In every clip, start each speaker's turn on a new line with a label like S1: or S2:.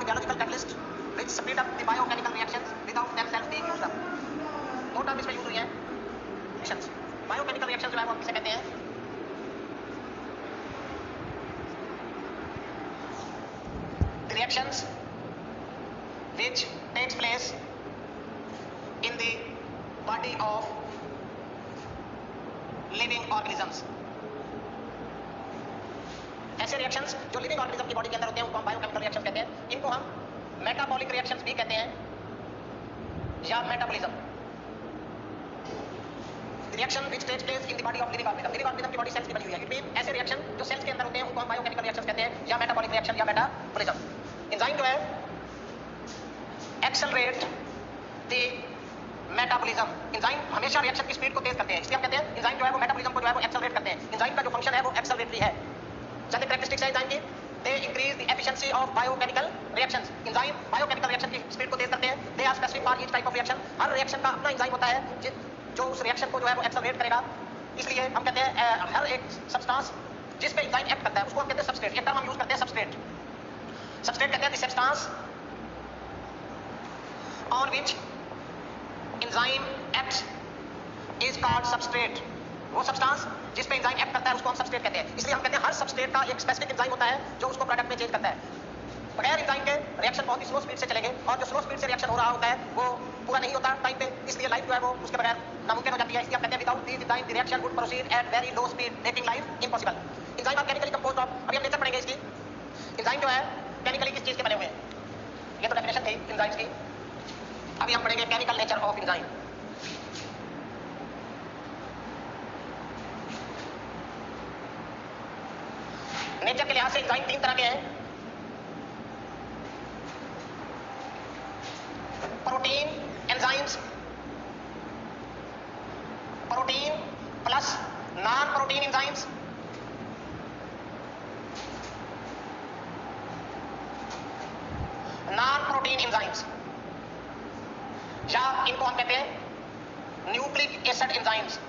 S1: the biological catalyst which speed up the biochemical reactions without themselves being used up. दो term इसमें use हुई है reactions. Biochemical reaction जो है वो किसे कहते हैं? The reactions which takes place in the body of living organisms. ऐसे रिएक्शंस जो लिविंग ऑर्गेनिज्म की बॉडी के अंदर होते हैं उनको हम बायोकेमिकल रिएक्शंस कहते हैं. इनको हम मेटाबॉलिक रिएक्शंस भी कहते हैं या metabolism. Reaction which takes place in the body of living organism. Living organism की बॉडी सेल्स की बनी हुई है. इट मीन ऐसे रिएक्शन जो सेल्स के अंदर होते हैं उनको हम बायोकेमिकल रिएक्शंस कहते हैं या मेटाबॉलिक रिएक्शन या मेटाबॉलिज्म. एंजाइम जो है एक्सेलरेट द मेटाबॉलिज्म. एंजाइम हमेशा रिएक्शन की स्पीड को तेज करते हैं, इसलिए हम कहते हैं एंजाइम जो है वो मेटाबॉलिज्म को जो है वो एक्सेलरेट करते हैं. एंजाइम का जो फंक्शन है वो एक्सेलरेटरी है. चंद कैरेक्टरिस्टिक्स है एंजाइम की. They increase the efficiency of biochemical reactions. Enzyme biochemical reaction की स्पीड को तेज करते हैं. They are specific for each type of reaction. हर रिएक्शन का अपना एंजाइम होता है जो उस रिएक्शन को जो है वो एक्सेलरेट करेगा. इसलिए हम कहते हैं हर एक सब्सटेंस जिस पे एंजाइम एक्ट करता है उसको हम कहते हैं सबस्ट्रेट. एक टर्म हम यूज करते हैं सबस्ट्रेट. सबस्ट्रेट कहते हैं the substance on which enzyme acts is called substrate. वो सब्सटेंस जिस पे एंजाइम एक्ट करता है उसको हम सबस्ट्रेट कहते हैं. इसलिए हम कहते हैं हर सबस्ट्रेट का एक स्पेसिफिक एंजाइम होता है जो उसको प्रोडक्ट में चेंज करता है. बगैर एंजाइम के रिएक्शन बहुत ही स्लो स्पीड से चलेंगे और जो स्लो स्पीड से रिएक्शन हो रहा होता है वो पूरा नहीं होता टाइम पे. इसलिए लाइफ जो है वो उसके बगैर नामुमकिन हो जाती है. इसलिए हम कहते हैं without these enzyme the reaction would proceed at very low speed making life impossible. Enzyme are chemically composed of. अभी हम नेचर पढ़ेंगे इसकी. एंजाइम जो है केमिकली किस चीज के बने हुए हैं? ये तो डेफिनेशन थी एंजाइम्स की. अभी हम पढ़ेंगे chemical nature of enzyme. Nature के लिहाज से एंजाइम तीन तरह के हैं. Protein enzymes, protein plus non protein enzymes, non protein enzymes या इनको हम कहते हैं nucleic acid enzymes.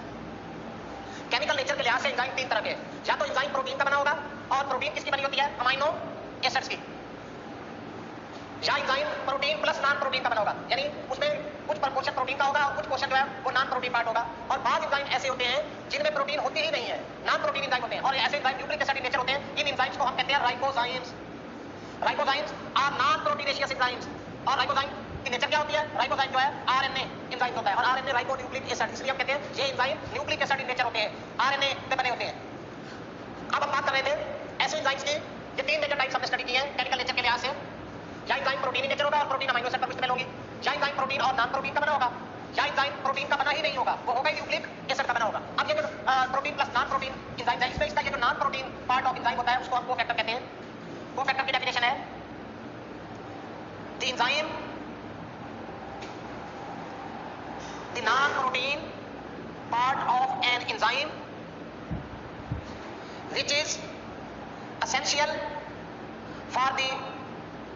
S1: Chemical nature के लिहाज से एंजाइम तीन तरह के हैं. या तो एंजाइम प्रोटीन का बना होगा और प्रोटीन किसकी बनी होती है? अमाइनो एसिड्स की. या enzyme protein plus non protein का बना होगा, यानी उसमें कुछ प्रपोर्शन प्रोटीन का होगा और कुछ पोर्शन जो है वो नॉन प्रोटीन पार्ट होगा. और बाद एंजाइम ऐसे होते हैं जिनमें प्रोटीन होती ही नहीं है, नॉन प्रोटीन एंजाइम होते हैं. और ऐसे एंजाइम न्यूक्लिक एसिड नेचर होते हैं. इन एंजाइम्स को हम कहते हैं ribozymes. Ribozymes are non proteinaceous enzymes. और राइबोजाइम की नेचर क्या होती है? राइबोजाइम जो है आरएनए एंजाइम होता है और आरएनए राइबो न्यूक्लिक एसिड. इसलिए हम कहते हैं ये enzyme nucleic acid in nature होते हैं, आरएनए पे बने होते हैं. अब हम बात कर रहे थे ऐसे एंजाइम्स की. ये तीन मेजर टाइप्स हमने स्टडी की है केमिकल नेचर के लिहाज से. या एंजाइम प्रोटीन नेचर होगा और प्रोटीन अमीनो एसिड पर मुश्तमिल होगी. या एंजाइम प्रोटीन और नॉन प्रोटीन का बना होगा. या एंजाइम प्रोटीन का बना ही नहीं होगा, वो होगा न्यूक्लिक एसिड का बना होगा. अब ये जो protein plus non protein enzyme है इसमें इसका ये जो non protein part of enzyme होता है उसको हम कोफैक्टर कहते हैं. कोफैक्टर की डेफिनेशन है the enzyme the non protein part of an enzyme which is essential for the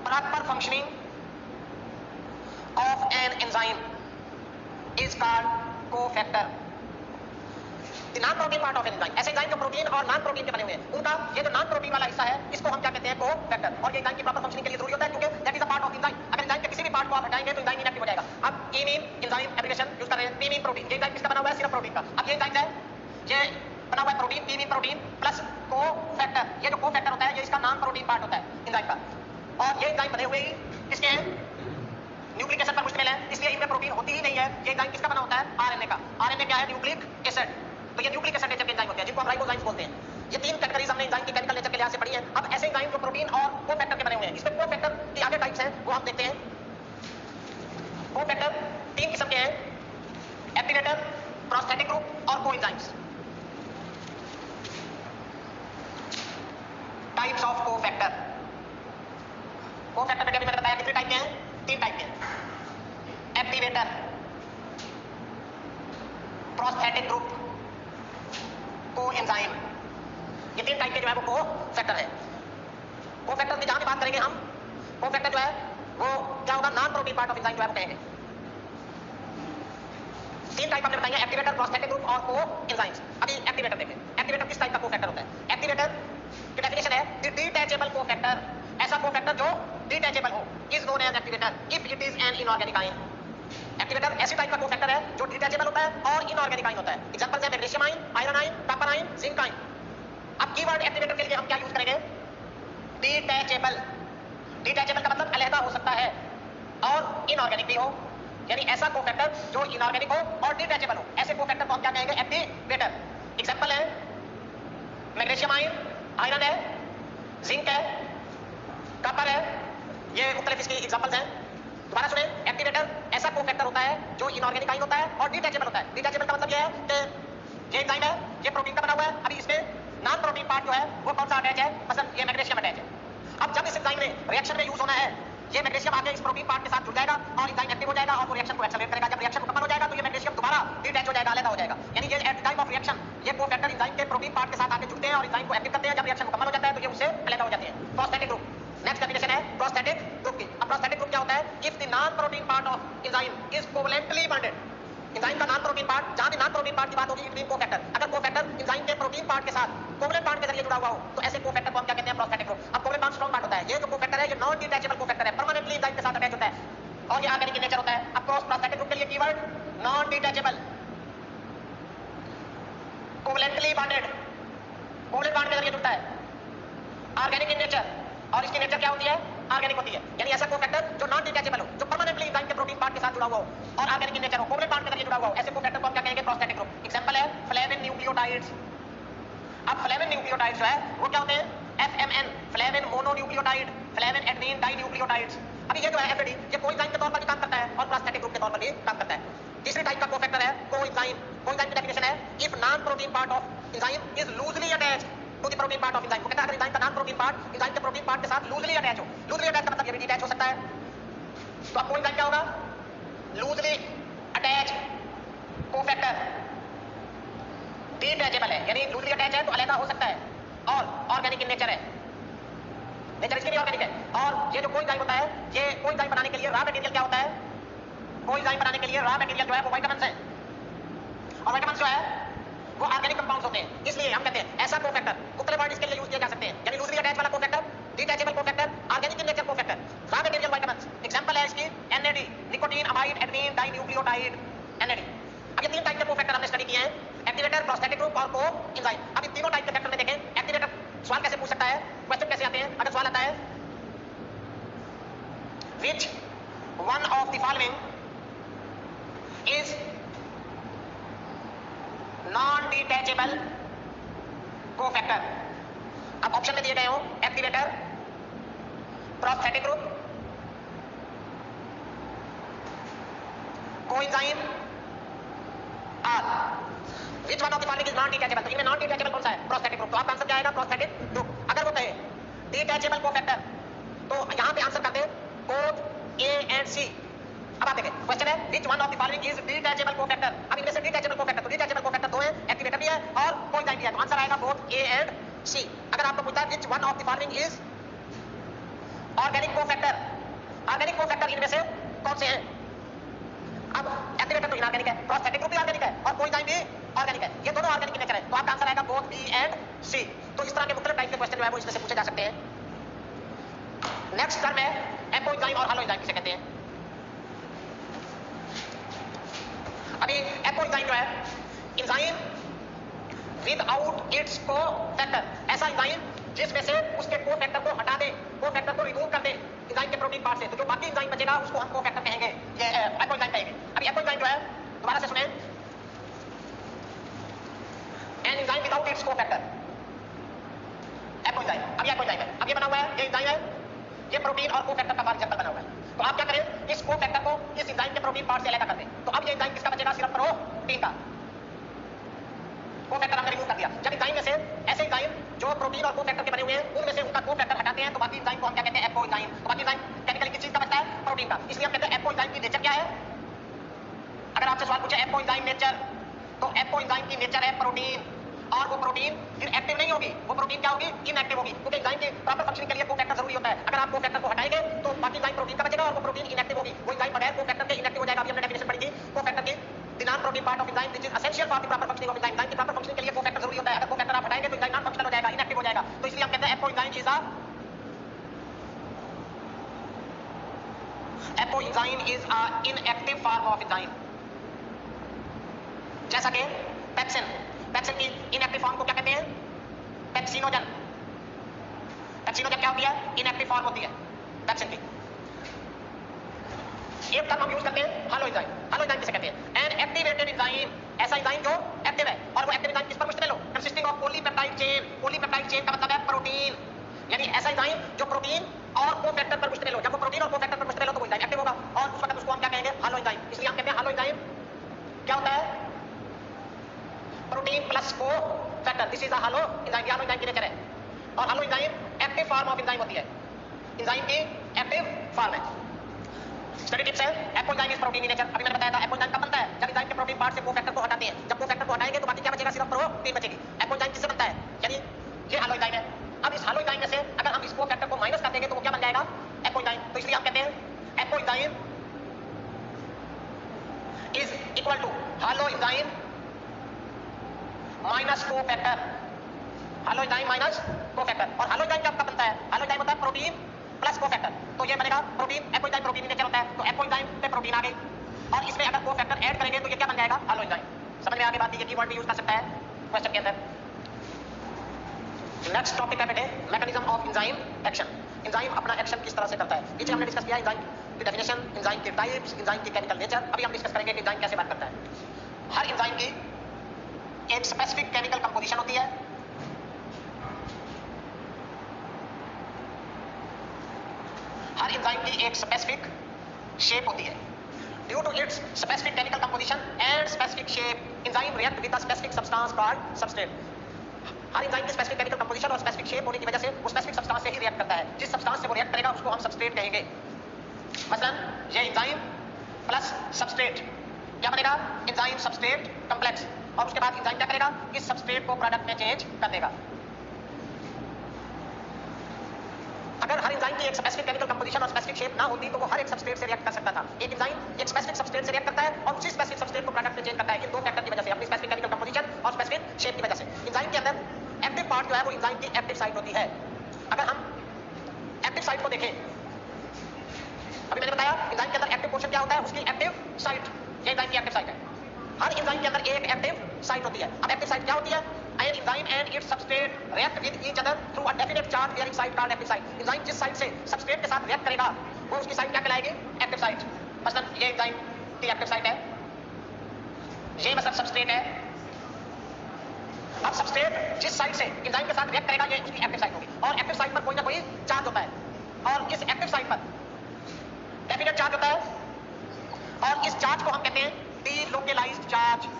S1: proper functioning of an enzyme is called cofactor. The non-protein part of an enzyme. ऐसे enzyme जो protein और non protein के बने हुए हैं उनका ये जो नॉन प्रोटीन वाला हिस्सा है इसको हम क्या कहते हैं? कोफैक्टर. और ये एंजाइम की प्रॉपर फंक्शनिंग के लिए जरूरी होता है क्योंकि that is a part of enzyme. अगर एंजाइम के किसी भी पार्ट को आप हटाएंगे तो एंजाइम इनएक्टिव हो जाएगा. अब इमीन एंजाइम एप्लीकेशन यूज कर रहे हैं. Imine protein. ये एंजाइम किसका बना हुआ है? सिर्फ प्रोटीन का. अब ये एंजाइम है ये बना हुआ है protein, imine protein plus cofactor. ये जो कोफैक्टर होता है ये इसका नॉन प्रोटीन पार्ट होता है एंजाइम का. और ये एंजाइम बने हुए ही किसके हैं? न्यूक्लिक एसिड पर मुश्तमिल है. इसलिए इनमें प्रोटीन होती ही नहीं है. ये एंजाइम किसका बना होता है? आरएनए का. आरएनए क्या है? Nucleic acid. तो ये न्यूक्लिक एसिड नेचर के एंजाइम होते हैं जिनको हम राइबोजाइम्स बोलते हैं. ये तीन कैटेगरीज हमने एंजाइम की केमिकल नेचर के लिहाज से पढ़ी है. अब ऐसे एंजाइम जो प्रोटीन और कोफैक्टर के बने हुए हैं इसमें कोफैक्टर की आगे टाइप्स हैं वो हम देखते हैं. कोफैक्टर तीन किस्म के हैं: एक्टिवेटर, प्रोस्थेटिक ग्रुप और coenzymes. Types of cofactor. Cofactor मैंने बताया कितने टाइप के हैं? तीन टाइप के हैं: एक्टिवेटर, प्रोस्थेटिक ग्रुप, कोएंजाइम. ये तीन टाइप के जो है वो कोफैक्टर है. कोफैक्टर की जहां भी बात करेंगे हम कोफैक्टर जो है वो क्या होगा? Non protein part of enzyme जो है वो कहेंगे. तीन टाइप हमने बताएंगे: एक्टिवेटर, प्रोस्थेटिक ग्रुप और कोएंजाइम्स. अभी एक्टिवेटर देखें. एक्टिवेटर किस टाइप का कोफैक्टर होता है? एक्टिवेटर की डेफिनेशन है द डिटैचेबल कोफैक्टर. ऐसा कोफैक्टर जो डिटैचेबल हो, ऐसी टाइप का कोफैक्टर है जो डिटैचेबल होता है और इनऑर्गेनिक आयन होता है। एग्जांपल्स है magnesium ion, iron ion, copper ion, zinc ion. अब कीवर्ड एक्टिवेटर के लिए हम क्या यूज करेंगे? डिटैचेबल। डिटैचेबल का मतलब अलहदा हो सकता है और इनऑर्गेनिक भी हो, यानी ऐसा कोफैक्टर जो इनऑर्गेनिक हो और डिटैचेबल हो, ऐसे कोफैक्टर को हम क्या कहेंगे? एक्टिवेटर। एग्जांपल है मैग्नीशियम आयन, आयरन है, जिंक है, कॉपर है, ये मुख्तलिफ इसकी एग्जांपल्स हैं। दोबारा सुने, एक्टिवेटर ऐसा कोफैक्टर होता है जो इनऑर्गेनिक आयन होता है और डिटैचेबल होता है। डिटैचेबल का मतलब ये है कि ये एंजाइम है, ये प्रोटीन का बना हुआ है, अभी इसमें नॉन प्रोटीन पार्ट जो है वो कौन सा अटैच है? मसलन ये मैग्नीशियम अटैच है। अब जब इस एंजाइम में रिएक्शन में यूज होना है, ये मैग्नीशियम आके इस प्रोटीन पार्ट के साथ जुड़ जाएगा और एंजाइम एक्टिव हो जाएगा और वो रिएक्शन को एक्सेलरेट करेगा। जब रिएक्शन मुकम्मल हो जाएगा तो ये मैग्नीशियम दोबारा डिटैच हो जाएगा, अलग हो जाएगा। यानी ये at the time of reaction ये कोफैक्टर एंजाइम के प्रोटीन पार्ट के साथ आके जुड़ते हैं और एंजाइम को एक्टिव करते हैं। जब रिएक्शन मुकम्मल हो जाता है तो ये उससे अलग हो जाते हैं। प्रोस्थेटिक ग्रुप नेक्स्ट डेफिनेशन है प्रोस्थेटिक ग्रुप की। अब प्रोस्थेटिक ग्रुप क्या होता है? If the non protein part of enzyme is covalently bonded, enzyme का नॉन प्रोटीन पार्ट, जहां भी नॉन प्रोटीन पार्ट की बात होगी, इट मीन कोफैक्टर। अगर कोफैक्टर एंजाइम के प्रोटीन पार्ट के साथ कोवलेंट बॉन्ड के जरिए जुड़ा हुआ हो तो ऐसे कोफैक्टर को हम क्या कहते हैं? Prosthetic group. अब कोवलेंट बॉन्ड स्ट्रांग पार्ट होता है, ये जो कोफैक्टर है ये नॉन डिटैचेबल कोफैक्टर है, परमानेंटली एंजाइम के साथ अटैच होता है और ये ऑर्गेनिक इन नेचर होता है। अब प्रोस्थेटिक ग्रुप के लिए keyword non detachable, covalently bonded, covalent bond के जरिए जुड़ता है, ऑर्गेनिक इन नेचर, और इसकी नेचर क्या होती है? ऑर्गेनिक होती है। यानी ऐसा कोफैक्टर जो नॉन डिटैचेबल हो, जो परमानेंटली एंजाइम के प्रोटीन पार्ट के साथ जुड़ा हुआ हो और ऑर्गेनिक इन नेचर हो, कोवलेंट बॉन्ड के जरिए जुड़ा हुआ हो, ऐसे कोफैक्टर को हम क्या कहेंगे? Prosthetic group. एग्जांपल है फ्लेविन न्यूक्लियोटाइड्स। अब फ्लेविन न्यूक्लियोटाइड्स जो है वो क्या होते हैं? FMN, flavin mononucleotide, flavin adenine dinucleotides. अभी ये जो है FAD, ये कोएंजाइम के तौर पर भी काम करता है और प्रोस्थेटिक ग्रुप के तौर पर भी काम करता है। तीसरी टाइप का कोफैक्टर है कोएंजाइम। कोएंजाइम की डेफिनेशन है if non protein part of enzyme is loosely attached to the protein part of enzyme. वो कहता है अगर एंजाइम का नॉन प्रोटीन पार्ट एंजाइम के प्रोटीन पार्ट के साथ लूजली अटैच हो, लूजली अटैच का मतलब ये भी डिटैच हो सकता है। तो अब कोएंजाइम क्या होगा? लूजली अटैच कोफैक्टर, डिटैचेबल है, यानी लूजली अटैच है तो अलग हो सकता है और ऑर्गेनिक इन नेचर है, नेचर इसकी भी ऑर्गेनिक है। और ये जो कोएंजाइम होता है, ये कोएंजाइम बनाने के लिए रॉ मटेरियल क्या होता है? कोएंजाइम बनाने के लिए रॉ मटेरियल जो है वो विटामिन्स है, और विटामिन्स जो है वो ऑर्गेनिक कंपाउंड्स होते हैं। इसलिए हम कहते हैं ऐसा कोफैक्टर, मुख्तलिफ वर्ड इसके लिए यूज किए जा सकते हैं, यानी लूजली अटैच वाला cofactor, detachable cofactor, organic in nature cofactor, raw material vitamins. Example है इसकी NAD, nicotine amide adenine dinucleotide, NAD। अब ये तीन टाइप के कोफैक्टर हमने स्टडी किए हैं, एक्टिवेटर, प्रोस्थेटिक ग्रुप और कोएंजाइम। अब इन तीनों टाइप के फैक्टर में देखें, एक्टिवेटर सवाल कैसे पूछ सकता है? क्वेश्चन कैसे आते हैं? अगर सवाल आता है which one of the following is non-detachable cofactor। अब ऑप्शन में दिए गए हो एक्टिवेटर, प्रोस्थेटिक ग्रुप, कोएंजाइम और which one of the following is non-detachable। तो इनमें non-detachable कौन सा है? Prosthetic group. तो आपका आंसर क्या आएगा? Prosthetic group. अगर वो कहे डिटैचेबल कोफैक्टर तो यहां पे आंसर करते बोथ A and C। अब आप देखें क्वेश्चन है which one of the following is detachable cofactor। अब इनमें से डिटैचेबल कोफैक्टर, तो डिटैचेबल कोफैक्टर दो है, एक्टिवेटर भी है और कोएंजाइम भी है, तो आंसर आएगा बोथ A and C। अगर आपको पूछता है which one of the following is organic cofactor, organic cofactor इनमें से कौन से हैं? अब एक्टिवेटर तो इनऑर्गेनिक है, प्रोस्थेटिक ग्रुप भी ऑर्गेनिक है और कोएंजाइम भी ऑर्गेनिक है, ये दोनों ऑर्गेनिक इन नेचर है, तो आपका आंसर आएगा बोथ B and C। तो इस तरह के मुख्तलिफ टाइप के क्वेश्चन जो है वो इसमें से पूछे जा सकते हैं। नेक्स्ट टर्म है एपोएंजाइम और हालोएंजाइम किसे कहते हैं? अभी एपोएंजाइम जो है एंजाइम विदाउट इट्स कोफैक्टर, ऐसा एंजाइम जिसमें से उसके कोफैक्टर को हटा दे, कोफैक्टर को रिमूव कर दे एंजाइम के प्रोटीन पार्ट से, तो जो बाकी एंजाइम बचेगा उसको हम कोफैक्टर कहेंगे, ये एपोएंजाइम कहेंगे। अभी एपोएंजाइम जो है दोबारा से सुने, an enzyme without its cofactor, apoenzyme. अब ये एपोएंजाइम है, अब ये बना हुआ है, ये एंजाइम है, ये प्रोटीन और कोफैक्टर का एग्जांपल बना हुआ है। तो आप क्या करें, इस कोफैक्टर को इस एंजाइम के प्रोटीन पार्ट से अलग कर दें, तो अब ये एंजाइम किसका बचेगा? सिर्फ प्रोटीन का। कोफैक्टर हमने रिमूव कर दिया। जब एंजाइम में से ऐसे एंजाइम जो प्रोटीन और कोफैक्टर के बने हुए हैं उनमें से उनका कोफैक्टर हटाते हैं, तो बाकी एंजाइम को हम क्या कहते हैं? एपोएंजाइम। तो बाकी एंजाइम केमिकली किस चीज का बचता है? प्रोटीन का। इसलिए हम कहते हैं एपोएंजाइम की नेचर क्या है? अगर आपसे सवाल पूछे एपोएंजाइम नेचर, तो एपोएंजाइम की नेचर है प्रोटीन, और वो प्रोटीन फिर एक्टिव नहीं होगी, वो प्रोटीन क्या होगी? इनएक्टिव होगी, क्योंकि एंजाइम के प्रॉपर फंक्शनिंग के लिए कोफैक्टर जरूरी होता है। अगर आप कोफैक्टर को हटाएंगे तो बाकी एंजाइम प्रोटीन का बचेगा और वो प्रोटीन इनएक्टिव होगी, वो एंजाइम बगैर कोफैक्टर के इनएक्टिव हो जाएगा। अभी हमने डेफिनेशन पढ़ी थी कोफैक्टर की, the non protein part of enzyme which is essential for the proper functioning of enzyme. Enzyme की प्रॉपर फंक्शनिंग के लिए कोफैक्टर जरूरी होता है, अगर कोफैक्टर आप हटाएंगे तो एंजाइम नॉन फंक्शनल हो जाएगा, इनएक्टिव हो जाएगा। तो इसलिए हम कहते हैं apoenzyme is a inactive form of enzyme. जैसा कि पेप्सिन, पेप्सिन की इनएक्टिव फॉर्म को क्या कहते हैं? पेप्सिनोजन। पेप्सिनोजन क्या होती है? इनएक्टिव फॉर्म होती है पेप्सिन की। एक टर्म हम यूज करते हैं हालो एंजाइम। हालो एंजाइम किसे कहते हैं? एन एक्टिवेटेड एंजाइम, ऐसा एंजाइम जो एक्टिव है। और वो एक्टिव एंजाइम किस पर मुश्तमिल हो? Consisting of polypeptide chain. Polypeptide chain का मतलब है प्रोटीन, यानी ऐसा एंजाइम जो प्रोटीन और कोफैक्टर पर मुश्तमिल हो। जब वो प्रोटीन और कोफैक्टर पर मुश्तमिल हो तो वो एंजाइम एक्टिव होगा और उस वक्त उसको हम क्या कहेंगे? Holoenzyme. इसलिए हम कहते हैं हालो एंजाइम क्या होता है? Protein plus cofactor, this is a holoenzyme. Holoenzyme की नेचर है और holoenzyme active form of enzyme होती है। एंजाइम की एक्टिव फॉर्म है। स्टडी टिप्स है, apoenzyme is protein in nature. अभी मैंने बताया था एपोएंजाइम कब बनता है? जब एंजाइम के प्रोटीन पार्ट से कोफैक्टर को हटाते हैं। जब कोफैक्टर को हटाएंगे तो बाकी क्या बचेगा? सिर्फ प्रोटीन बचेगी। एपोएंजाइम किससे बनता है? यानी ये हालो एंजाइम है। अब इस हालो एंजाइम में से अगर हम इस कोफैक्टर को माइनस कर देंगे तो वो क्या बन जाएगा? एपोएंजाइम। तो इसलिए हम कहते हैं apoenzyme is equal to holoenzyme minus cofactor. Holoenzyme minus cofactor. और हालो एंजाइम कब बनता है? हालो एंजाइम होता है प्रोटीन प्लस कोफैक्टर। तो ये बनेगा protein. Apoenzyme protein in nature होता है तो एपोएंजाइम पे प्रोटीन आ गई और इसमें अगर कोफैक्टर ऐड करेंगे तो ये क्या बन जाएगा? हालो एंजाइम। समझ में आ गई बात? ये कीवर्ड भी यूज कर सकता है क्वेश्चन के अंदर। नेक्स्ट टॉपिक है बेटे mechanism of enzyme action. Enzyme अपना एक्शन किस तरह से करता है? पीछे हमने डिस्कस किया एंजाइम की डेफिनेशन, एंजाइम के टाइप्स, एंजाइम की केमिकल नेचर। अभी हम डिस्कस करेंगे कि एंजाइम कैसे वर्क करता है। हर एंजाइम की एक स्पेसिफिक केमिकल कंपोजिशन होती है। हर एंजाइम की एक स्पेसिफिक शेप होती है। Due to its specific chemical composition and specific shape, enzyme react with the specific substance called substrate. हर एंजाइम की स्पेसिफिक केमिकल कंपोजिशन और स्पेसिफिक शेप होने की वजह से वो स्पेसिफिक सब्सटेंस से ही रिएक्ट करता है। जिस सब्सटेंस से वो रिएक्ट करेगा उसको हम सबस्ट्रेट कहेंगे। मसलन ये एंजाइम प्लस सबस्ट्रेट क्या बनेगा? Enzyme substrate complex. और उसके बाद एंजाइम क्या करेगा? इस सबस्ट्रेट को प्रोडक्ट में चेंज कर देगा। अगर हर एंजाइम की एक स्पेसिफिक केमिकल कंपोजिशन और स्पेसिफिक शेप ना होती तो वो हर एक सबस्ट्रेट से रिएक्ट कर सकता था। एक एंजाइम एक स्पेसिफिक सबस्ट्रेट से रिएक्ट करता है और उसी स्पेसिफिक सबस्ट्रेट को प्रोडक्ट में चेंज करता है इन दो फैक्टर की वजह से, अपनी स्पेसिफिक केमिकल कंपोजिशन और स्पेसिफिक शेप की वजह से। एंजाइम के अंदर एक्टिव पार्ट जो है वो एंजाइम की एक्टिव साइट होती है। अगर हम एक्टिव साइट को देखें, अभी मैंने बताया एंजाइम के अंदर एक्टिव पोर्शन क्या होता है? उसकी एक्टिव साइट। ये एंजाइम की एक्टिव साइट है। हर एंजाइम के अंदर एक एक्टिव साइट होती है। अब एक्टिव साइट क्या होती है? An enzyme and its substrate react with each other through a definite charge bearing site called active site. Enzyme जिस साइट से सबस्ट्रेट के साथ रिएक्ट करेगा वो उसकी साइट क्या कहलाएगी? Active site. मतलब ये एंजाइम की एक्टिव साइट है, ये मतलब सबस्ट्रेट है। अब सबस्ट्रेट जिस साइट से एंजाइम के साथ रिएक्ट करेगा ये उसकी एक्टिव साइट होगी और एक्टिव साइट पर कोई ना कोई चार्ज होता है और इस एक्टिव साइट पर डेफिनेट चार्ज होता है और इस चार्ज को हम कहते हैं डीलोकलाइज्ड चार्ज।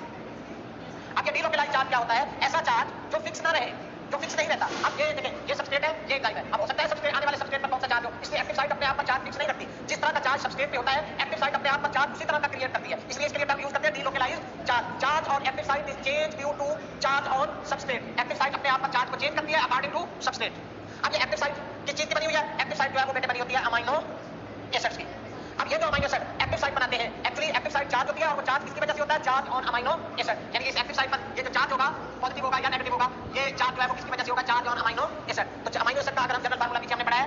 S1: अब ये डीलोकलाइज्ड चार्ज क्या होता है? ऐसा चार्ज जो फिक्स ना रहे, जो फिक्स नहीं रहता। अब ये देखें, ये सबस्ट्रेट है, ये एंजाइम है। अब हो सकता है सबस्ट्रेट आने वाले सबस्ट्रेट पर कौन सा चार्ज हो, इसलिए एक्टिव साइट अपने आप पर चार्ज फिक्स नहीं रखती। जिस तरह का चार्ज सबस्ट्रेट पे होता है एक्टिव साइट अपने आप पर चार्ज उसी तरह का क्रिएट करती है। इसलिए इसके लिए टर्म यूज करते हैं delocalised charge. Charge on active site is change due to charge on substrate. Active site अपने आप पर चार्ज को चेंज करती है अकॉर्डिंग टू सबस्ट्रेट। अब ये एक्टिव साइट किस चीज की बनी हुई है? एक्टिव साइट जो है वो बेटे बनी होती है अमाइनो एसिड्स की। अब ये जो अमाइनो एसिड एक्टिव साइट बनाते हैं, एक्चुअली एक्टिव साइट चार्ज होती है और वो चार्ज किसकी वजह से होता है? Charge on amino acid. यानी इस एक्टिव साइट पर ये जो चार्ज होगा पॉजिटिव होगा या नेगेटिव होगा, ये चार्ज जो है वो किसकी वजह से होगा? Charge on amino acid. तो अमाइनो एसिड का अगर हम जनरल फार्मूला पीछे हमने पढ़ा है,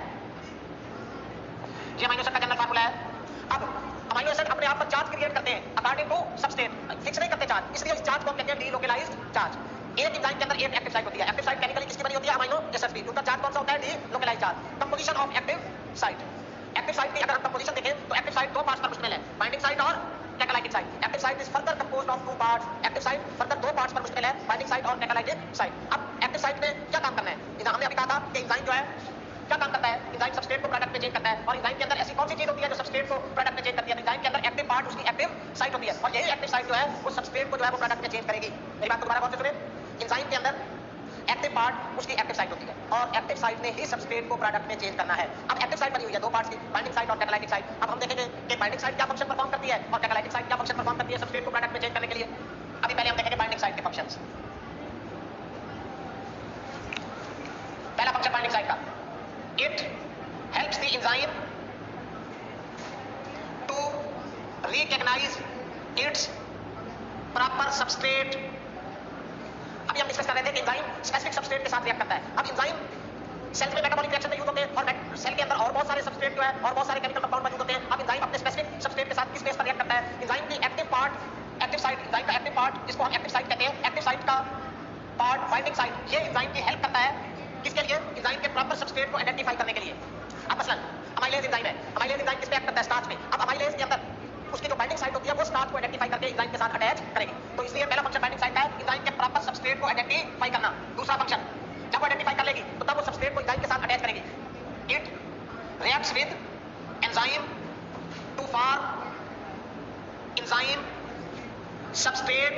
S1: ये अमाइनो एसिड का जनरल फार्मूला है। अब अमाइनो एसिड अपने आप पर चार्ज क्रिएट करते हैं अकॉर्डिंग टू सबस्ट्रेट, फिक्स नहीं करते चार्ज, इसलिए इस चार्ज को हम कहते हैं डीलोकलाइज्ड चार्ज। एक एंजाइम के अंदर एक एक्टिव साइट होती है। एक्टिव साइट केमिकली किसकी बनी होती है? अमाइनो एसिड की। उनका चार्ज कौन सा होता है? Delocalised charge. Composition of active site. Active site की अगर हम कंपोजिशन देखें तो एक्टिव साइट दो पार्ट्स पर मुश्तमिल है, बाइंडिंग साइट और catalytic site. Active site is further composed of two parts. Active site further दो पार्ट्स पर मुश्तमिल है, बाइंडिंग साइट और कैटालाइटिक साइट। अब एक्टिव साइट में क्या काम करना है? हमने अभी कहा था कि एंजाइम जो है क्या काम करता है? एंजाइम सबस्ट्रेट को प्रोडक्ट में चेंज करता है और एंजाइम के अंदर ऐसी कौन सी चीज होती है जो सबस्ट्रेट को प्रोडक्ट में चेंज करती है? एंजाइम के अंदर एक्टिव पार्ट उसकी एक्टिव साइट होती है और यही एक्टिव साइट जो है वो सबस्ट्रेट को जो है वो प्रोडक्ट में चेंज करेगी। मेरी बात को दोबारा गौर से सुने, एंजाइम के अंदर एक्टिव पार्ट उसकी एक्टिव साइट होती है और एक्टिव साइट ने ही सबस्ट्रेट को प्रोडक्ट में चेंज करना है। अब एक्टिव साइट बनी हुई है दो पार्ट्स की, बाइंडिंग साइट और कैटालाइटिक साइट। अब हम देखेंगे कि बाइंडिंग साइट क्या फंक्शन परफॉर्म करती है और कैटालाइटिक साइट क्या फंक्शन परफॉर्म करती है सबस्ट्रेट को प्रोडक्ट में चेंज करने के लिए। अभी पहले हम देखेंगे बाइंडिंग साइट के फंक्शंस। पहला फंक्शन बाइंडिंग साइट का, it helps the enzyme to recognize its proper substrate। अभी हम डिस्कस कर रहे थे कि एंजाइम स्पेसिफिक सबस्ट्रेट के साथ रिएक्ट करता है। अब एंजाइम सेल में मेटाबॉलिक रिएक्शन में यूज होते हैं और सेल के अंदर और बहुत सारे सबस्ट्रेट जो है और बहुत सारे केमिकल कंपाउंड मौजूद होते हैं। अब एंजाइम अपने स्पेसिफिक सबस्ट्रेट के साथ किस बेस पर रिएक्ट करता है? एंजाइम की active part, active site, enzyme का एक्टिव एक्टिव पार्ट जिसको हम एक्टिव साइट कहते हैं, एक्टिव साइट का पार्ट बाइंडिंग साइट, ये एंजाइम की हेल्प करता है किसके लिए? एंजाइम के प्रॉपर सबस्ट्रेट को आइडेंटिफाई करने के लिए। अब मसलन अमाइलेज एंजाइम है, अमाइलेज एंजाइम किस पे एक्ट करता है? स्टार्च पे। अब अमाइलेज के अंदर उसकी जो बाइंडिंग साइट होती है वो स्टार्च को आइडेंटिफाई करके एंजाइम के साथ अटैच करेगी। तो इसलिए पहला फंक्शन बाइंडिंग साइट का है एंजाइम के प्रॉपर सबस्ट्रेट को आइडेंटिफाई करना। दूसरा फंक्शन जब वो आइडेंटिफाई कर लेगी तो तब वो सबस्ट्रेट को एंजाइम के साथ अटैच करेगी। It reacts with enzyme to form enzyme substrate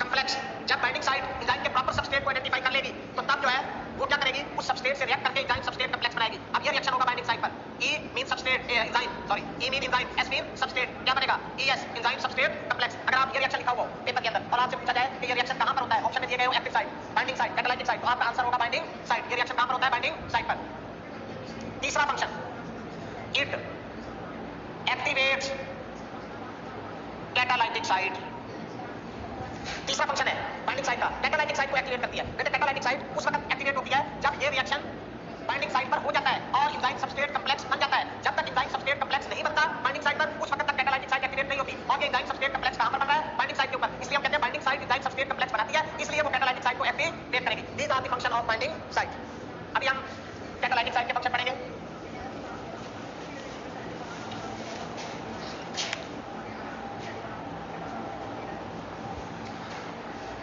S1: complex. जब बाइंडिंग साइट एंजाइम के प्रॉपर सबस्ट्रेट को आइडेंटिफाई कर लेगी तो तब जो है वो क्या करेगी? उस सबस्ट्रेट से रिएक्ट करके एंजाइम सबस्ट्रेट कॉम्प्लेक्स बनाएगी। अब ये रिएक्शन होगा बाइंडिंग साइट पर। E mean substrate enzyme, sorry E mean enzyme, S mean substrate, क्या बनेगा? ES enzyme substrate complex. अगर आप ये रिएक्शन लिखा हुआ हो पेपर के अंदर और आपसे पूछा जाए कि ये रिएक्शन कहां पर होता है, ऑप्शन में दिए गए हो active site, binding site, catalytic site, तो आपका आंसर होगा बाइंडिंग साइट। ये रिएक्शन कहां पर होता है? बाइंडिंग साइट पर। तीसरा function it activates catalytic site. तीसरा फंक्शन है बाइंडिंग साइट का, कैटालाइटिक साइट को एक्टिवेट करती है। बेटा कैटालाइटिक साइट उस वक्त एक्टिवेट होती है जब ये रिएक्शन बाइंडिंग साइट पर हो जाता है और एंजाइम सबस्ट्रेट कॉम्प्लेक्स बन जाता है। जब तक एंजाइम सबस्ट्रेट कॉम्प्लेक्स नहीं बनता बाइंडिंग साइट पर, उस वक्त तक कैटालाइटिक साइट एक्टिवेट नहीं होती। और ये एंजाइम सबस्ट्रेट कॉम्प्लेक्स कहां पर बन रहा है? बाइंडिंग साइट के ऊपर। इसलिए हम कहते हैं binding site enzyme substrate complex बनाती है, इसलिए वो कैटालाइटिक साइट को एक्टिवेट करेगी। These are the function of binding site. अभी हम कैटालाइटिक साइट के फंक्शन पढ़ेंगे।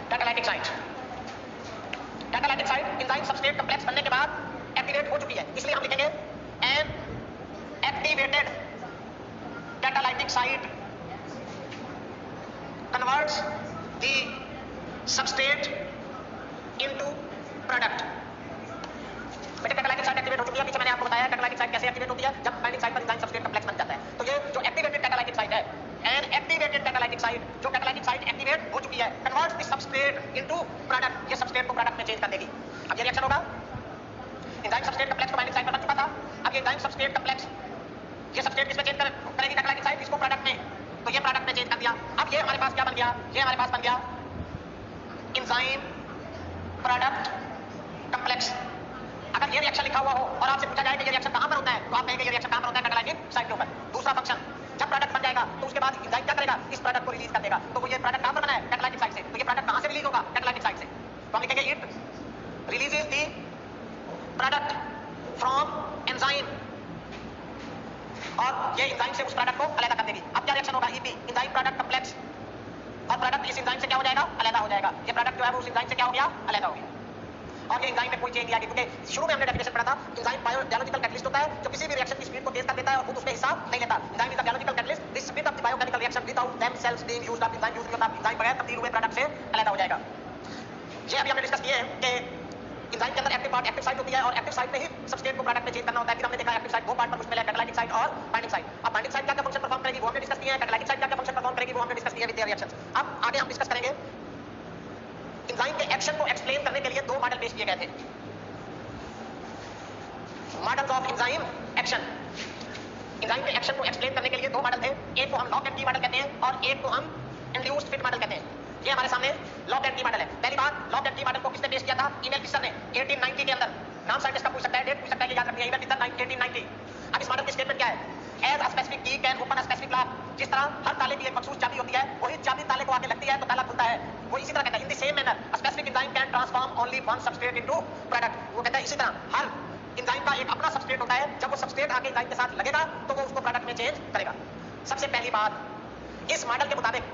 S1: Catalytic site, catalytic site enzyme substrate complex बनने के बाद एक्टिवेट हो चुकी है, इसलिए हम लिखेंगे an activated catalytic site converts the substrate into product. बेटा कैटालाइटिक साइट एक्टिवेट हो चुकी है, पीछे मैंने आपको बताया कैटालाइटिक साइट कैसे एक्टिवेट होती है, जब बाइंडिंग साइट पर एंजाइम सबस्ट्रेट कॉम्प्लेक्स बन जाता है। तो ये जो एक्टिवेटेड कैटालाइटिक साइट है, एन एक्टिवेटेड कैटालाइटिक साइट, जो कैटालाइटिक साइट एक्टिवेट हो चुकी है, converts the substrate into product, ये सबस्ट्रेट को प्रोडक्ट में चेंज कर देगी। अब ये रिएक्शन होगा एंजाइम सबस्ट्रेट कॉम्प्लेक्स को बाइंडिंग साइट पर बन चुका था, अब ये एंजाइम सबस्ट्रेट कॉम्प्लेक्स ये सबस्ट्रेट किसमें चेंज करेगी? कैटालाइटिक साइट, इसको प्रोडक्ट में, तो ये प्रोडक्ट में चेंज कर दिया। अब ये हमारे पास क्या बन गया? ये हमारे पास बन गया एंजाइम प्रोडक्ट कॉम्प्लेक्स। अगर ये रिएक्शन लिखा हुआ हो और आपसे पूछा जाए कि ये रिएक्शन कहां पर होता है, तो आप कहेंगे ये रिएक्शन कहां पर होता है? कैटालाइटिक साइट के ऊपर। दूसरा फंक्शन जब प्रोडक्ट बन जाएगा तो उसके बाद एंजाइम क्या करेगा? इस प्रोडक्ट को रिलीज कर देगा। तो वो ये प्रोडक्ट कहां पर बना है? कैटालाइटिक साइट से। तो ये प्रोडक्ट कहां से रिलीज होगा? कैटालाइटिक साइट से। तो हम लिखेंगे it releases the product from enzyme, और ये एंजाइम से उस प्रोडक्ट को अलग कर देगी। अब क्या रिएक्शन होगा? ईपी एंजाइम प्रोडक्ट कॉम्प्लेक्स, और प्रोडक्ट इस एंजाइम से क्या हो जाएगा? अलग हो जाएगा। ये प्रोडक्ट जो है वो उस एंजाइम से क्या हो गया? अलग हो गया। और ये एंजाइम में कोई चेंज नहीं आएगी, क्योंकि शुरू में हमने डेफिनेशन पढ़ा था एंजाइम बायोलॉजिकल कैटलिस्ट होता है जो किसी भी रिएक्शन की स्पीड को तेज कर देता है और खुद उसमें हिस्सा नहीं लेता। Enzyme is the biological catalyst, this speed of the biochemical reaction without themselves being used up. Enzyme use नहीं होता, एंजाइम बगैर तब्दील हुए प्रोडक्ट से अलग हो जाएगा। ये अभी हमने डिस्कस किए हैं कि एंजाइम के अंदर एक्टिव पार्ट एक्टिव साइट होती है और एक्टिव साइट में ही सबस्ट्रेट को प्रोडक्ट में चेंज करना होता है। फिर हमने देखा एक्टिव साइट दो पार्ट पर मुश्किल है, कैटालाइटिक साइट और बाइंडिंग साइट। अब बाइंडिंग साइट क्या फंक्शन परफॉर्म करेगी वो हमने डिस्कस किया है, कैटालाइटिक साइट क्या फंक्शन परफॉर्म करेगी वो हमने डिस्कस किया विद देयर रिएक्शंस। अब आगे हम डिस्कस करेंगे एंजाइम के एक्शन को एक्सप्लेन करने के लिए दो मॉडल पेश किए गए थे, models of enzyme action. Enzyme के एक्शन को एक्सप्लेन करने के लिए दो मॉडल थे, एक को हम लॉक एंड की मॉडल कहते हैं और एक को हम इंड्यूस्ड फिट मॉडल कहते हैं। ये हमारे सामने लॉक एंड की मॉडल है। पहली बार लॉक एंड की मॉडल को किसने पेश किया था? ईमेल फिशर ने 1890 के अंदर। नाम साइंटिस्ट का पूछ सकता है, डेट पूछ सकता है, याद रखिए ईमेल फिशर 1890। अब इस मॉडल की स्टेटमेंट क्या है? एज अ स्पेसिफिक की can open a specific lock, जिस तरह हर ताले की एक मखसूस चाबी होती है, वही चाबी ताले को आके लगती है तो ताला खुलता है, वो इसी तरह कहता है in the same manner a specific enzyme can transform only one substrate into product. वो कहता है इसी तरह हर एंजाइम का एक अपना सबस्ट्रेट होता है, जब वो सबस्ट्रेट आके एंजाइम के साथ लगेगा तो वो उसको प्रोडक्ट में चेंज करेगा। सबसे पहली बात, इस मॉडल के मुताबिक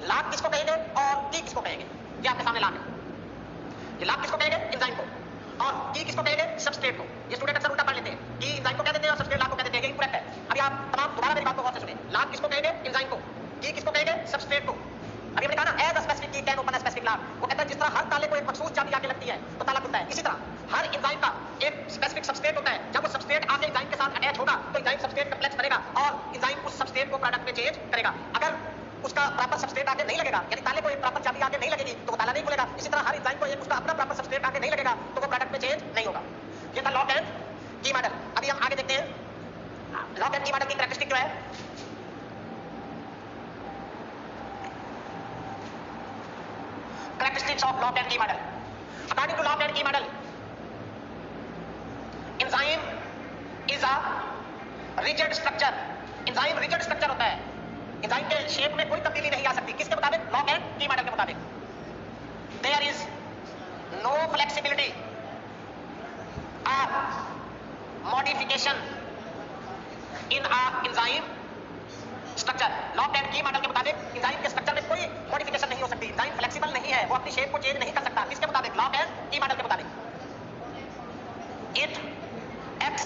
S1: लॉक किसको कहेंगे और की किसको कहेंगे? ये आपके सामने लॉक है। ये लॉक किसको कहेंगे? एंजाइम को, और की किसको कहेंगे? सबस्ट्रेट को। ये स्टूडेंट अक्सर उल्टा पढ़ लेते हैं, की एंजाइम को कह देते हैं और सबस्ट्रेट लॉक को कह देते हैं, ये इनकरेक्ट है। अभी आप तमाम दोबारा मेरी बात को गौर से सुनिए, लॉक किसको कहेंगे? एंजाइम को। की किसको कहेंगे? सबस्ट्रेट को। अभी हमने कहा ना एज अ स्पेसिफिक की can open a specific lock, वो कहता है जिस तरह हर ताले को एक मखसूस चाबी आके लगती है तो ताला खुलता है, इसी तरह हर एंजाइम का एक स्पेसिफिक सबस्ट्रेट होता है, जब वो सबस्ट्रेट आके एंजाइम के साथ अटैच होगा तो एंजाइम सबस्ट्रेट कॉम्प्लेक्स बनेगा और एंजाइम उस सबस्ट्रेट को प्रोडक्ट में चेंज करेगा। अगर उसका प्रॉपर सबस्ट्रेट आके नहीं लगेगा, यानी ताले को एक प्रॉपर चाबी आके नहीं लगेगी तो वो ताला नहीं खुलेगा। इसी तरह हर एंजाइम को एक उसका अपना प्रॉपर सबस्ट्रेट आके नहीं लगेगा तो वो प्रोडक्ट में चेंज नहीं होगा। ये था लॉक एंड की मॉडल। अभी हम आगे देखते हैं लॉक एंड की मॉडल की कैरेक्टरिस्टिक क्या है। Characteristics of lock and key model. According to lock and key model, enzyme is a rigid structure. enzyme rigid structure होता है। एंजाइम के शेप में कोई तब्दीली नहीं आ सकती, किसके मुताबिक? लॉक एंड की मॉडल के मुताबिक। देयर इज नो फ्लेक्सिबिलिटी और modification in a enzyme structure. Lock and की मॉडल के मुताबिक एंजाइम के स्ट्रक्चर में कोई मॉडिफिकेशन नहीं हो सकती, एंजाइम फ्लेक्सिबल नहीं है, वो अपनी शेप को चेंज नहीं कर सकता, किसके मुताबिक? लॉक एंड की मॉडल के मुताबिक। It acts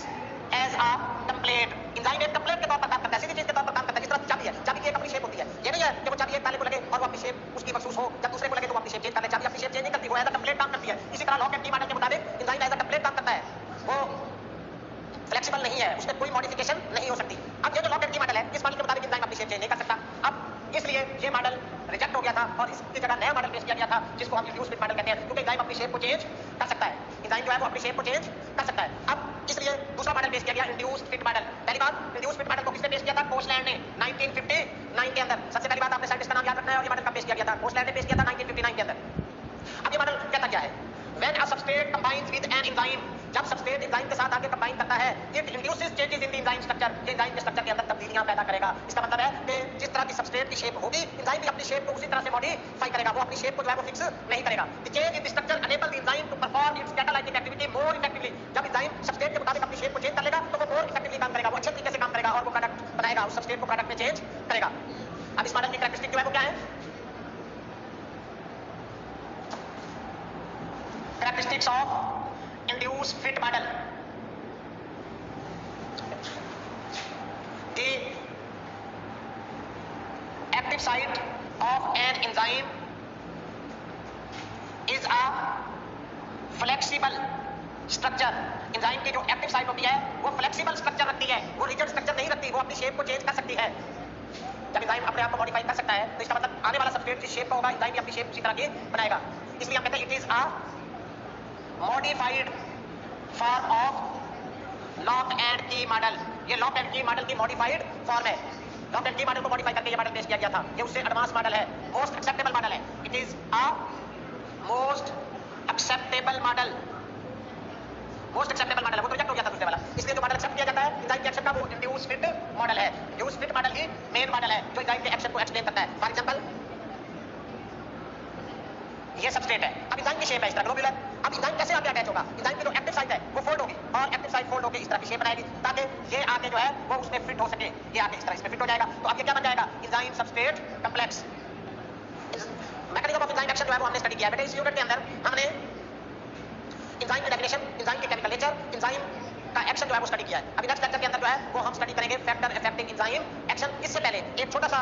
S1: as a template, enzyme एक टेम्पलेट के तौर पर काम करता है, सीधी चीज के तौर पर काम करता है, जिस तरह चाबी है, चाबी की एक अपनी शेप होती है, ये नहीं है कि वो चाबी एक ताले को लगे और वो अपनी शेप उसकी मखसूस हो, जब दूसरे को लगे तो वो अपनी शेप चेंज कर ले, चाबी अपनी शेप चेंज नहीं करती, वो एज अ टेम्पलेट काम करती है। इसी तरह लॉक एंड की मॉडल के मुताबिक एंजाइम एज अ टेम्पलेट काम करता है, वो फ्लेक्सिबल नहीं है, उसमें कोई मॉडिफिकेशन नहीं हो सकती। अब ये जो लॉक एंड की मॉडल है, इस मॉडल के मुताबिक एंजाइम अपनी शेप चेंज नहीं कर सकता। अब इसलिए ये मॉडल रिजेक्ट हो गया था और इसकी जगह नया मॉडल पेश किया गया था, जिसको हम इंड्यूस फिट मॉडल कहते हैं, क्योंकि एंजाइम अपनी शेप को चेंज कर सकता है, एंजाइम जो है वो अपनी शेप को चेंज कर सकता है। अब इसलिए दूसरा मॉडल पेश किया गया इंड्यूस फिट मॉडल। पहली बात, इंड्यूस फिट मॉडल को किसने पेश किया था? कोचलैंड ने 1959 के अंदर। सबसे पहली बात आपने साइंटिस्ट का नाम याद रखना है और ये मॉडल कब पेश किया गया था? कोचलैंड ने पेश किया था 1959 के अंदर। अब ये मॉडल कहता क्या है? When a substrate combines with an enzyme, जब सबस्ट्रेट एंजाइम के साथ आके कंबाइन करता है, it induces changes in the enzyme structure, ये एंजाइम के स्ट्रक्चर के अंदर तब्दीलियां पैदा करेगा। इसका मतलब है कि जिस तरह की सबस्ट्रेट की शेप होगी, एंजाइम भी अपनी शेप को उसी तरह से मॉडिफाई करेगा, वो अपनी शेप को जो है वो फिक्स नहीं करेगा। The change in the structure enable the enzyme to perform its catalytic activity more effectively. जब एंजाइम सबस्ट्रेट के मुताबिक अपनी शेप को चेंज कर लेगा तो वो मोर इफेक्टिवली काम करेगा, वो अच्छे तरीके से काम करेगा और वो प्रोडक्ट बनाएगा, उस सबस्ट्रेट को प्रोडक्ट में चेंज करेगा। अब इस मॉडल की कैरेक्टरिस्टिक जो है वो क्या है? Characteristics of induced fit model. The active site of an enzyme is a flexible structure. Enzyme की जो एक्टिव साइट होती है वो फ्लेक्सिबल स्ट्रक्चर रखती है, वो रिजिड स्ट्रक्चर नहीं रखती, वो अपनी शेप को चेंज कर सकती है। जब एंजाइम अपने आप को मॉडिफाई कर सकता है तो इसका मतलब आने वाला सबस्ट्रेट जिस शेप का होगा एंजाइम भी अपनी शेप उसी तरह की बनाएगा। इसलिए हम कहते हैं it is a modified form of lock and की मॉडल। ये लॉक एंड की मॉडल की मॉडिफाइड फॉर्म है। लॉक एंड की मॉडल को मॉडिफाई करके ये मॉडल पेश किया गया था, ये उससे एडवांस मॉडल है, मोस्ट एक्सेप्टेबल मॉडल है। It is a most acceptable model, most acceptable model है, वो तो रिजेक्ट हो गया था दूसरे वाला, इसलिए जो मॉडल एक्सेप्ट किया जाता है एंजाइम के एक्शन का वो इंड्यूस फिट मॉडल है। इंड्यूस फिट मॉडल ही मेन मॉडल है जो एंजाइम के एक्शन को एक्सप्लेन करता है। फॉर एग्जांपल ये सबस्ट्रेट है, अब एंजाइम की शेप है इस तरह ग्लोब्यूलर। अब एंजाइम कैसे आगे अटैच होगा? एंजाइम की जो एक्टिव साइट है वो फोल्ड होगी और एक्टिव साइट फोल्ड होकर इस तरह की शेप बनाएगी ताकि ये आगे जो है वो उसमें फिट हो सके, ये आगे इस तरह इसमें फिट हो जाएगा। तो अब ये क्या बन जाएगा? Enzyme substrate complex. Mechanism of enzyme action जो है वो हमने स्टडी किया है बेटा इस यूनिट के अंदर। हमने एंजाइम की डेफिनेशन, एंजाइम की केमिकल नेचर, एंजाइम का एक्शन जो है वो स्टडी किया है। अभी नेक्स्ट लेक्चर के अंदर जो है वो हम स्टडी करेंगे फैक्टर अफेक्टिंग एंजाइम एक्शन। इससे पहले एक छोटा सा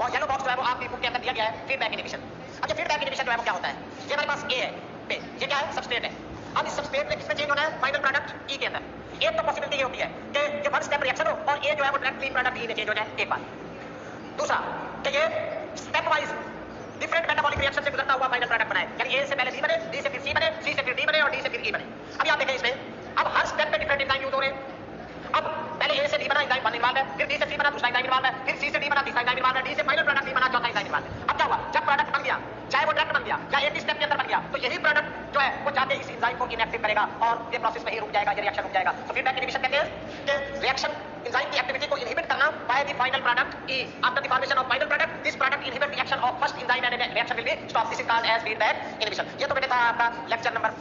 S1: और येलो बॉक्स जो है वो आपकी बुक के अंदर दिया गया है, फीडबैक इनहिबिशन। अब ये फीडबैक इनहिबिशन जो है वो क्या होता है? ये हमारे पास ए है, पे ये क्या है? सबस्ट्रेट है। अब इस सबस्ट्रेट में किसमें चेंज होना है? फाइनल प्रोडक्ट ई के अंदर। एक तो पॉसिबिलिटी ये होती है कि ये वन स्टेप रिएक्शन हो और ए जो है वो डायरेक्टली प्रोडक्ट ई में चेंज हो जाए एक बार। दूसरा कि ये step wise different metabolic reaction से गुजरता हुआ फाइनल प्रोडक्ट बनाए, यानी ए से पहले डी बने, डी से फिर सी बने, सी से फिर डी बने और डी से फिर ई बने। अब आप देखें इसमें अब हर स्टेप पे डिफरेंट एंजाइम यूज हो रहे हैं। अब पहले ए से डी बना, एंजाइम वन इन्वॉल्व है, फिर डी से सी बना, दूसरा एंजाइम इन्वॉल्व है, फिर सी से डी बना, तीसरा एंजाइम इन्वॉल्व है, डी से फाइनल प्रोडक्ट ई बना, चौथा एंजाइम इन्वॉल्व है। अब क्या हुआ? जब प्रोडक्ट बन गया, चाहे वो डायरेक्ट बन गया या एक ही स्टेप के अंदर बन गया, तो यही प्रोडक्ट जो है वो जाके इस एंजाइम को इनएक्टिव करेगा और ये प्रोसेस वहीं रुक जाएगा, ये रिएक्शन रुक जाएगा। तो फीडबैक इनहिबिशन कहते हैं कि रिएक्शन एंजाइम की एक्टिविटी को इनहिबिट करना बाय द फाइनल प्रोडक्ट ई। After the formation of final product this product inhibit the action of first enzyme and reaction will be stop. This is called as feedback inhibition. ये तो बेटा था आपका lecture number